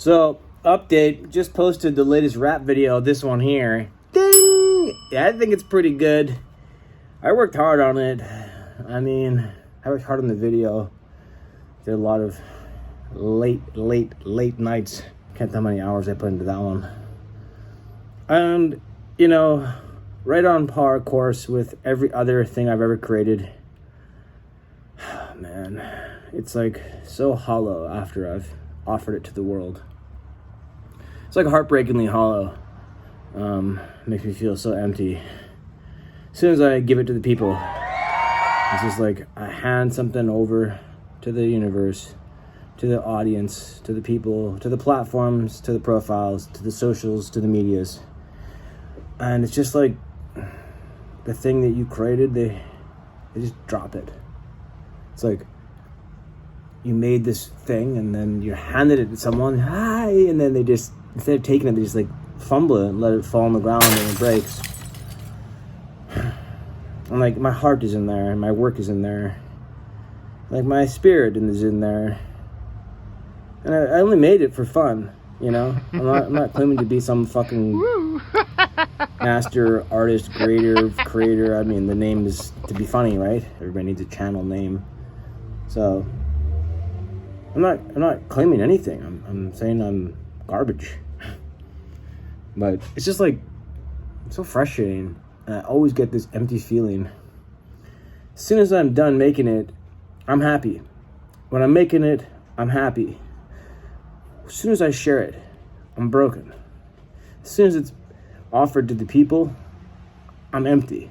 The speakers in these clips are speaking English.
So, update, just posted the latest rap video, this one here. Ding! Yeah, I think it's pretty good. I worked hard on it. I worked hard on the video. Did a lot of late nights. Can't tell how many hours I put into that one. And, right on par course with every other thing I've ever created. Man, it's like so hollow after I've offered it to the world. It's like heartbreakingly hollow. Makes me feel so empty. As soon as I give it to the people, it's just like I hand something over to the universe, to the audience, to the people, to the platforms, to the profiles, to the socials, to the medias. And it's just like the thing that you created, they just drop it. It's like you made this thing and then you handed it to someone, hi, and then they just, instead of taking it, they just like fumble it and let it fall on the ground and it breaks. And like my heart is in there and my work is in there. Like my spirit is in there. And I only made it for fun, I'm not claiming to be some fucking master, artist, creator. The name is to be funny, right? Everybody needs a channel name. So I'm not claiming anything. I'm saying I'm garbage. But it's just like it's so frustrating. And I always get this empty feeling. As soon as I'm done making it, I'm happy. When I'm making it, I'm happy. As soon as I share it, I'm broken. As soon as it's offered to the people, I'm empty.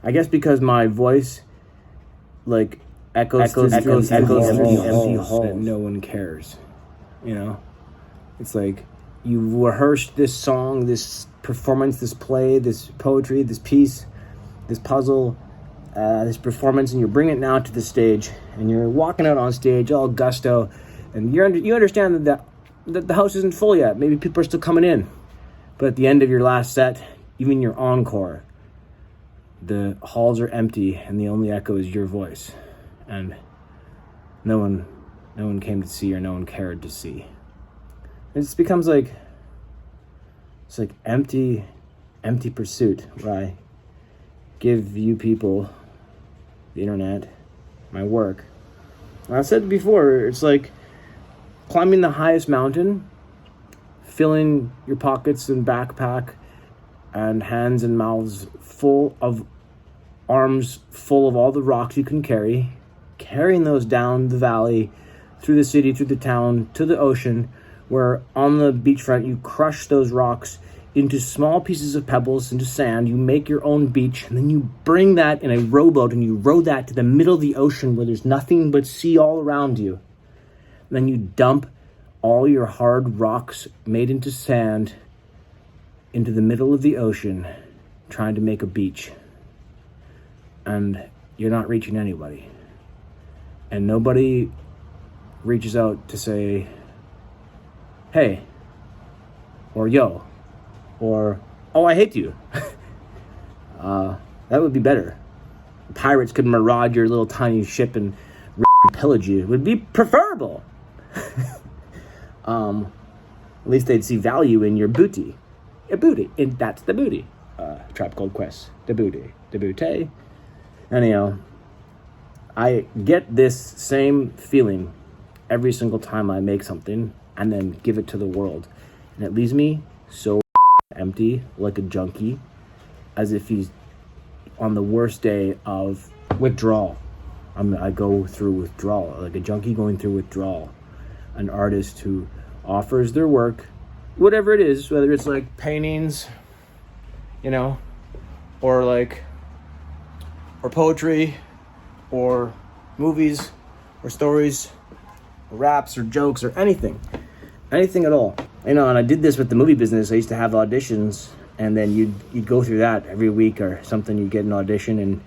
I guess because my voice echoes empty halls that no one cares. It's like you rehearsed this song, this performance, this play, this poetry, this piece, this puzzle, this performance, and you're bringing it now to the stage, and you're walking out on stage all gusto, and you understand that the house isn't full yet. Maybe people are still coming in, but at the end of your last set, even your encore, the halls are empty, and the only echo is your voice, and no one came to see, or no one cared to see. It just becomes like empty pursuit, where I give you people, the internet, my work. And I've said before, it's like climbing the highest mountain, filling your pockets and backpack and hands and mouths full of arms full of all the rocks you can carry, carrying those down the valley, through the city, through the town, to the ocean, where on the beachfront you crush those rocks into small pieces of pebbles, into sand, you make your own beach, and then you bring that in a rowboat and you row that to the middle of the ocean where there's nothing but sea all around you. And then you dump all your hard rocks made into sand into the middle of the ocean, trying to make a beach. And you're not reaching anybody. And nobody reaches out to say, hey, or yo, or, oh, I hate you. That would be better. Pirates could maraud your little tiny ship and pillage you. It would be preferable. At least they'd see value in your booty. A booty. And that's the booty. Tribe Called Quest. The booty. The booty. Anyhow, I get this same feeling every single time I make something and then give it to the world. And it leaves me so empty, like a junkie, as if he's on the worst day of withdrawal. I go through withdrawal, like a junkie going through withdrawal. An artist who offers their work, whatever it is, whether it's like paintings, or poetry, or movies, or stories, or raps, or jokes, or anything at all. And I did this with the movie business. I used to have auditions, and then you'd go through that every week or something. You'd get an audition, and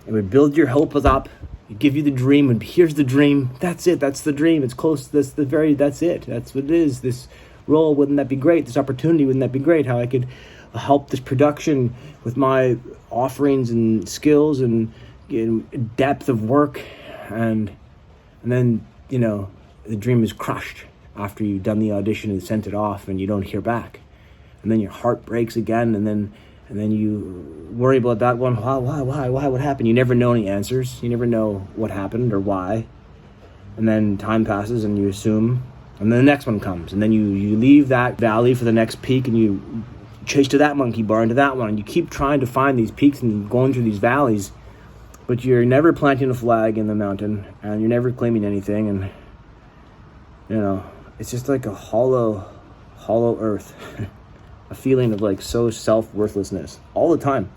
it would build your hopes up. It'd give you the dream, and here's the dream. That's it. That's the dream. It's close. That's it. That's what it is. This role, wouldn't that be great? This opportunity, wouldn't that be great? How I could help this production with my offerings and skills and depth of work, and then the dream is crushed after you've done the audition and sent it off and you don't hear back. And then your heart breaks again, and then you worry about that one. Why, what happened? You never know any answers. You never know what happened or why. And then time passes and you assume, and then the next one comes, and then you leave that valley for the next peak, and you chase to that monkey bar, into that one, and you keep trying to find these peaks and going through these valleys, but you're never planting a flag in the mountain, and you're never claiming anything, and it's just like a hollow earth. A feeling of like so self-worthlessness all the time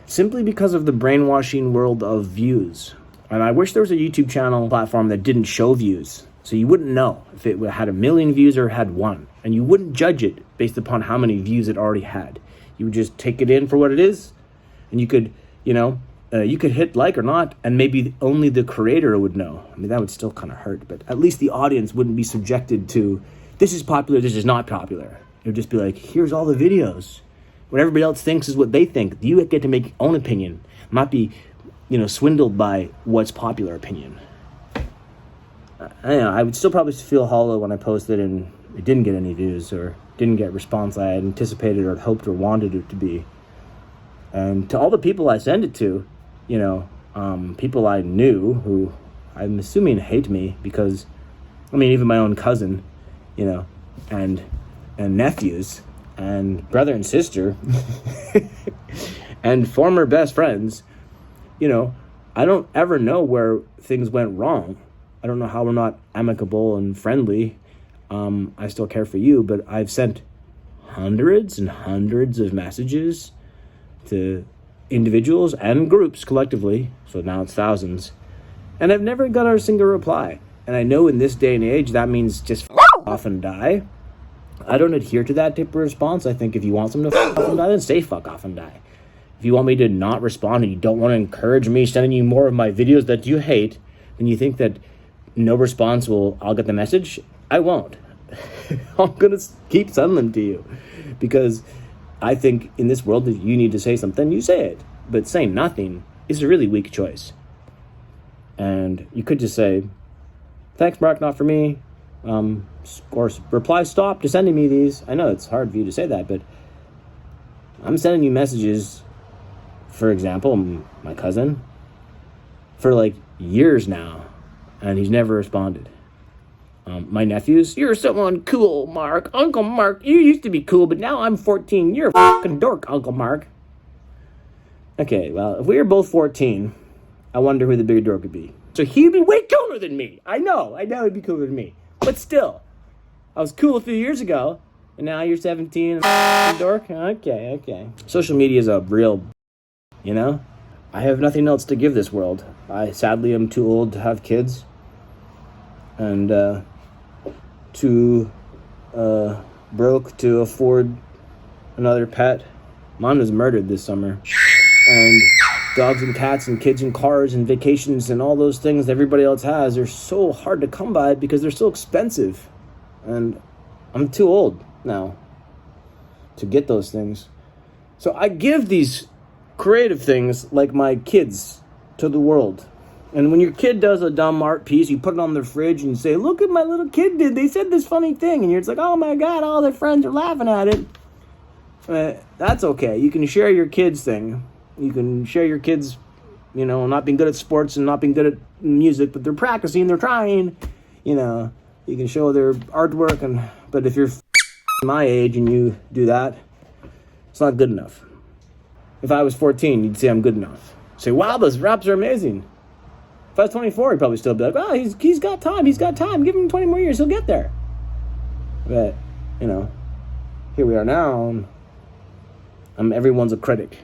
simply because of the brainwashing world of views. And I wish there was a YouTube channel platform that didn't show views, so you wouldn't know if it had 1 million views or had 1, and you wouldn't judge it based upon how many views it already had. You would just take it in for what it is, and you could hit like or not, and maybe only the creator would know. I mean, that would still kind of hurt, but at least the audience wouldn't be subjected to, this is popular, this is not popular. It would just be like, here's all the videos. What everybody else thinks is what they think. You get to make your own opinion, not be, swindled by what's popular opinion. I would still probably feel hollow when I posted and it didn't get any views or didn't get response I had anticipated or hoped or wanted it to be. And to all the people I send it to, people I knew who I'm assuming hate me because, even my own cousin, and nephews and brother and sister and former best friends, I don't ever know where things went wrong. I don't know how we're not amicable and friendly. I still care for you, but I've sent hundreds and hundreds of messages to individuals and groups collectively, so now it's thousands, and I've never got a single reply. And I know in this day and age that means just off and die. I don't adhere to that type of response. I think if you want someone to off and die, then say fuck off and die. If you want me to not respond and you don't want to encourage me sending you more of my videos that you hate, then you think that no response I'll get the message, I won't. I'm going to keep sending them to you because I think in this world that you need to say something, you say it. But saying nothing is a really weak choice. And you could just say, thanks, Mark, not for me. Or reply stop to sending me these. I know it's hard for you to say that, but I'm sending you messages, for example, my cousin, for like years now, and he's never responded. My nephews, you're someone cool, Mark. Uncle Mark, you used to be cool, but now I'm 14. You're a fucking dork, Uncle Mark. Okay, well, if we were both 14, I wonder who the bigger dork would be. So he'd be way cooler than me. I know he'd be cooler than me. But still, I was cool a few years ago, and now you're 17 and a dork? Okay. Social media is a real, I have nothing else to give this world. I sadly am too old to have kids, and too broke to afford another pet. Mine was murdered this summer. And dogs and cats and kids and cars and vacations and all those things that everybody else has are so hard to come by because they're so expensive. And I'm too old now to get those things. So I give these creative things like my kids to the world. And when your kid does a dumb art piece, you put it on their fridge and you say, look what my little kid did. They said this funny thing. And you're just like, oh my God, all their friends are laughing at it. That's okay. You can share your kids thing. You can share your kids, not being good at sports and not being good at music, but they're practicing, they're trying. You can show their artwork. But if you're my age and you do that, it's not good enough. If I was 14, you'd say I'm good enough. Say, wow, those raps are amazing. If I was 24, he'd probably still be like, oh, he's got time. Give him 20 more years. He'll get there. But, here we are now. Everyone's a critic.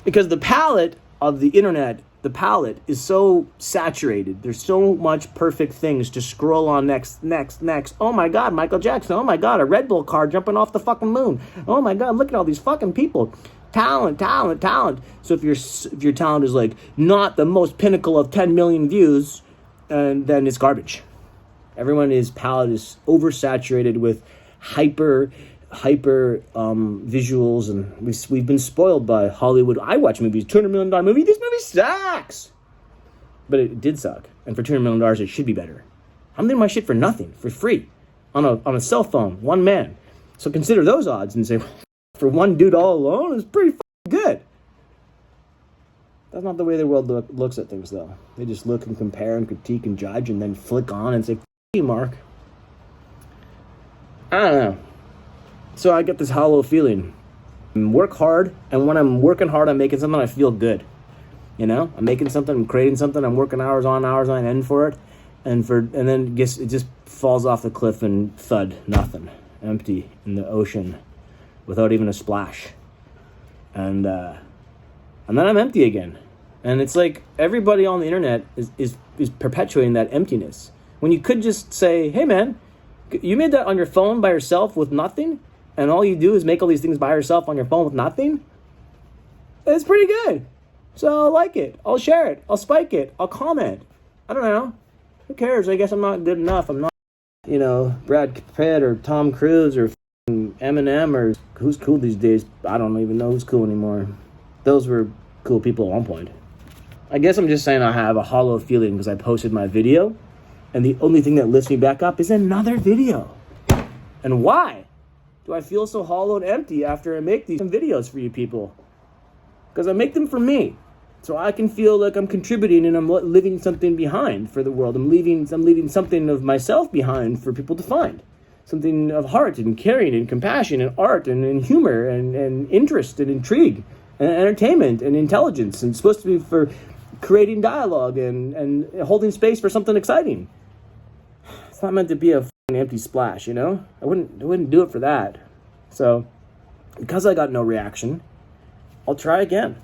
Because the palette of the internet, is so saturated. There's so much perfect things to scroll on next. Oh my God, Michael Jackson. Oh my God, a Red Bull car jumping off the fucking moon. Oh my God, look at all these fucking people. Talent. So if your talent is like not the most pinnacle of 10 million views, then it's garbage. Everyone's palette is oversaturated with hyper visuals, and we've been spoiled by Hollywood. I watch movies, $200 million movie. This movie sucks, but it did suck. And for $200 million, it should be better. I'm doing my shit for nothing, for free. on a cell phone, one man. So consider those odds and say, for one dude all alone, it's pretty good. That's not the way the world looks at things, though. They just look and compare and critique and judge and then flick on and say, you, Mark. I don't know. So I get this hollow feeling. I work hard, and when I'm working hard, I'm making something, I feel good. You know? I'm making something, I'm creating something, I'm working hours on end for it, and then it just falls off the cliff and thud, nothing. Empty in the ocean without even a splash. And then I'm empty again. And it's like everybody on the internet is perpetuating that emptiness. When you could just say, hey man, you made that on your phone by yourself with nothing, and all you do is make all these things by yourself on your phone with nothing? It's pretty good. So I'll like it. I'll share it. I'll spike it. I'll comment. I don't know. Who cares? I guess I'm not good enough. I'm not, Brad Pitt or Tom Cruise or Eminem or who's cool these days. I don't even know who's cool anymore. Those were cool people at one point. I guess I'm just saying I have a hollow feeling because I posted my video, and the only thing that lifts me back up is another video. And why do I feel so hollow and empty after I make these videos for you people? Because I make them for me, so I can feel like I'm contributing and I'm leaving something behind for the world. I'm leaving something of myself behind for people to find. Something of heart and caring and compassion and art and humor and interest and intrigue and entertainment and intelligence. And it's supposed to be for creating dialogue and holding space for something exciting. It's not meant to be a empty splash, I wouldn't do it for that. So, because I got no reaction, I'll try again.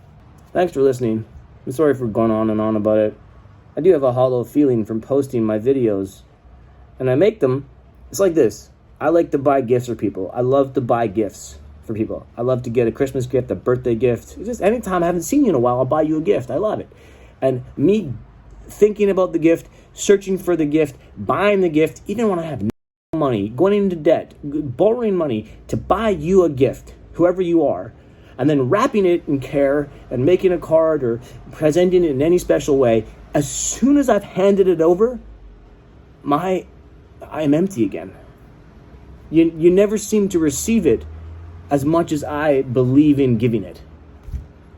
Thanks for listening. I'm sorry for going on and on about it. I do have a hollow feeling from posting my videos, and I make them. It's like this. I like to buy gifts for people. I love to buy gifts for people. I love to get a Christmas gift, a birthday gift. It's just anytime I haven't seen you in a while, I'll buy you a gift. I love it. And me thinking about the gift, searching for the gift, buying the gift, even when I have no money, going into debt, borrowing money to buy you a gift, whoever you are, and then wrapping it in care and making a card or presenting it in any special way, as soon as I've handed it over, I am empty again. You never seem to receive it as much as I believe in giving it.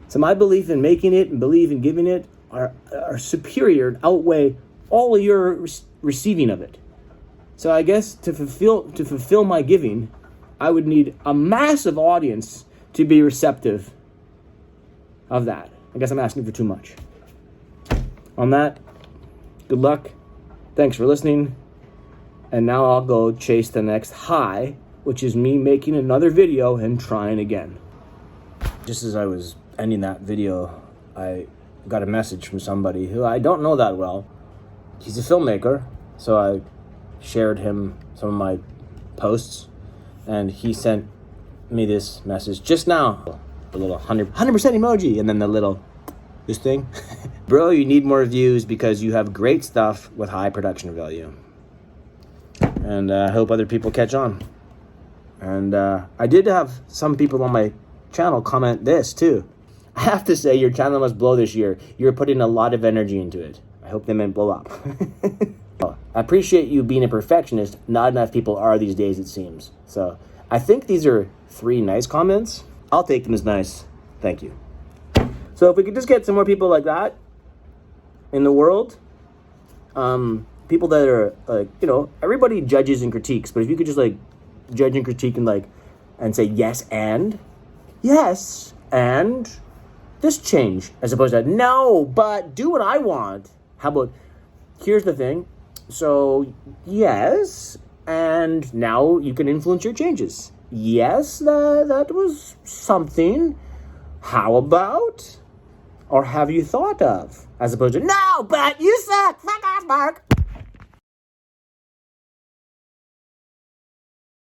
So my belief in making it and belief in giving it are superior and outweigh all of your receiving of it. So I guess to fulfill my giving, I would need a massive audience to be receptive of that. I guess I'm asking for too much. On that, good luck. Thanks for listening. And now I'll go chase the next high, which is me making another video and trying again. Just as I was ending that video, I got a message from somebody who I don't know that well. He's a filmmaker, so I shared him some of my posts, and he sent me this message just now. The little 100% emoji, and then the little, this thing. Bro, you need more views because you have great stuff with high production value. And I hope other people catch on. And I did have some people on my channel comment this too. I have to say, your channel must blow this year. You're putting a lot of energy into it. I hope they meant blow up. I appreciate you being a perfectionist. Not enough people are these days, it seems. So I think these are 3 nice comments. I'll take them as nice. Thank you. So if we could just get some more people like that in the world, people that are like, everybody judges and critiques, but if you could just like judge and critique and say yes and this change, as opposed to no, but do what I want. How about, here's the thing. So yes, and now you can influence your changes. Yes, that was something. How about, or have you thought of? As opposed to, no, but you suck. Fuck off, Mark.